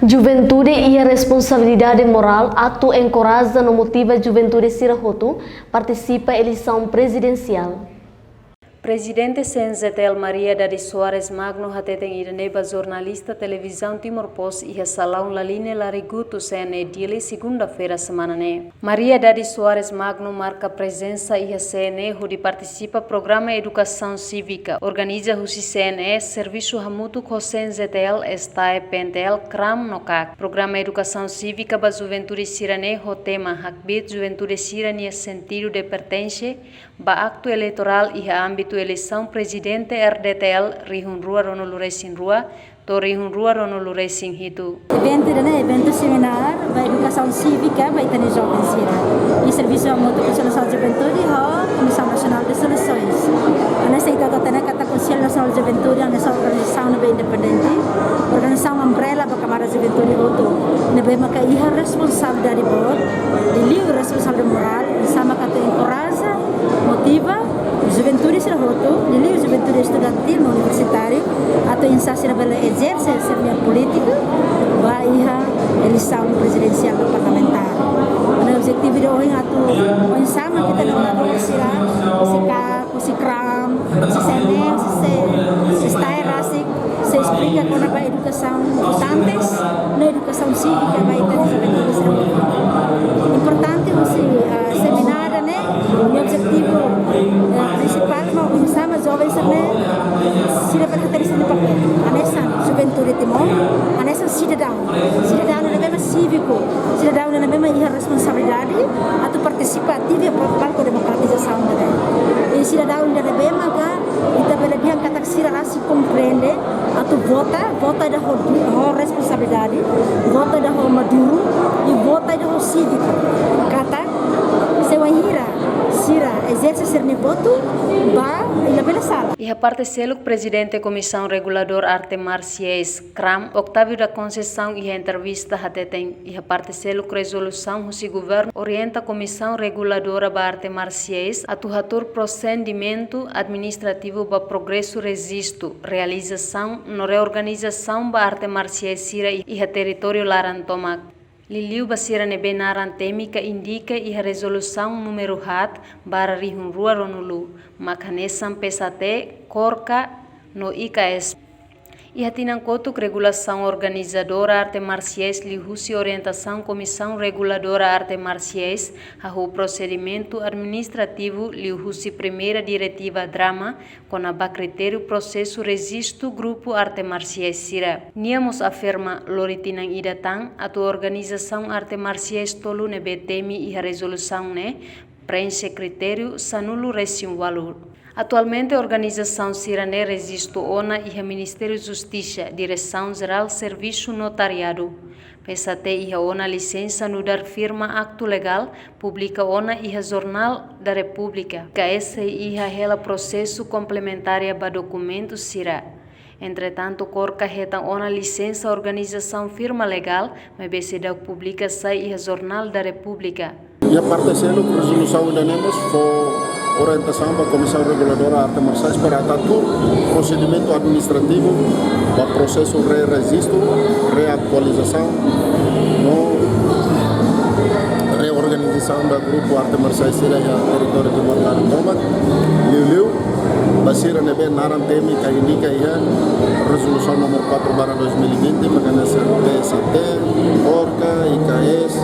Juventude e a responsabilidade moral, ato encoraja e motiva a juventude Sirahotu participa da eleição presidencial. Presidente CNZL Maria Dadi Soares Magno hateten iraneba jornalista televisão Timor-Post e salão Laline Larigutu CNE Dili segunda-feira semana ne. Maria Dadi Soares Magno marca presença e CNE onde participa programa educação cívica, organiza o CNE serviço hamutu com CNZL STAE PNTL CRAM NOCAC. Programa educação cívica ba juventude sirane o tema hakbit juventude sirania sentido de pertence ba acto eleitoral e âmbito eleição presidente RDTL Rihun Rua Rono Luresin Rua to Rihun Rua Rono Luresin Hitu. Evento seminar ba educação cívica ba itani jovens sira e serviço a moto com solução de juventude e Comissão Nacional de Soluções. Nessa ikakatana kata Conselho Nacional de Juventude nessa organização bem independente, organização umbrella ba Câmara de Juventude Roto. Nebe maka iha responsável dari board, livre responsável moral, sama kata encoraja, motiva juventude Sirahotu, nili juventude estudantil universitário, atau instansi na bela exerce sermia política, ba iha eleição presidencial parlamentar. Ano objetivo de hoje atu sama kita na mga sira, si CAC, si CRAM, si CNE, si STAE RASIC, se explica como ba educação votantes, na educação cívica ba ita na juventude Sirahotu. Importante si seminar né, o objetivo principal mau sama jovem sana sila perhatian sini pakai anessa juventude Timor anessa cidadão na mesma cívico cidadão na mesma responsabilidade atau participativa para a democratização da e cidadão na mesma ka ita bela dia kata sira rasi compreende atau vota da responsabilidade vota da maduro e vota da cívico kata sewa hira sira exerce ser voto ba ila bela sala. E a parte seluk presidente Comissão Regulador Arte Marciais CRAM Octavio da Conceição e a entrevista hateten e a parte seluk resolução o governo orienta a Comissão Reguladora ba Arte Marciais a tuhatur procedimento administrativo ba progresso resisto realização no reorganização ba Arte Marciais sira e a território Larantomac. Liliu basira nebe naran temika indica e a resolução número hat bara Rihun Rua Ronulu makanesam pesate korka no IKS. E hatinan kotuk regulação organizadora arte marciais lihusi orientação Comissão Reguladora Arte Marciais o procedimento administrativo lihusi primeira diretiva drama com a critério processo resisto grupo arte marciais sira. Niamos afirma loritinan idatang atau organização arte marciais tolu nebe temi e a resolução ne preenche critério sanulu resim valor. Atualmente a organização Sirane Resisto ONA e o Ministério da Justiça, Direção-Geral Serviço Notariado. PSAT e a ONA licença no dar firma acto legal, publica ONA e a Jornal da República. KS e a ela processo complementar para documentos Sira. Entretanto, Corca reta ONA licença organização firma legal, mas BCD publica sai e a Jornal da República. E a parte selo resolução da NEMOS foi orientação para a Comissão Reguladora Arte Marciais para atur procedimento administrativo para processo re-registro, reatualização, reorganização do grupo Arte Marciais Sira e território de Mortar Tomac, Liu, Basira Nebe Naran Temi, que indica a resolução número 4/2020, para nessa PSAT, ORCA, IKS,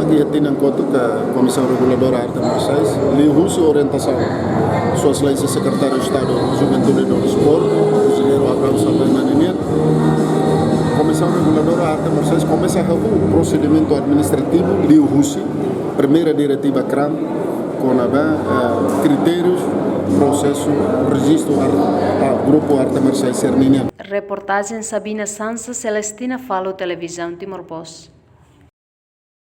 que tinha em conta que a Comissão Reguladora Arte Marciais liu-se orientação sua excelência secretário de Estado Juventude e Desporto, o engenheiro Abraham Saldanha Nenê. A Comissão Reguladora Arte Marciais começa o procedimento administrativo liu-se primeira diretiva CRAM com critérios, processo, registro grupo Arte Marciais Serninian. Reportagem Sabina Sansa, Celestina Falo, Televisão Timor-Post.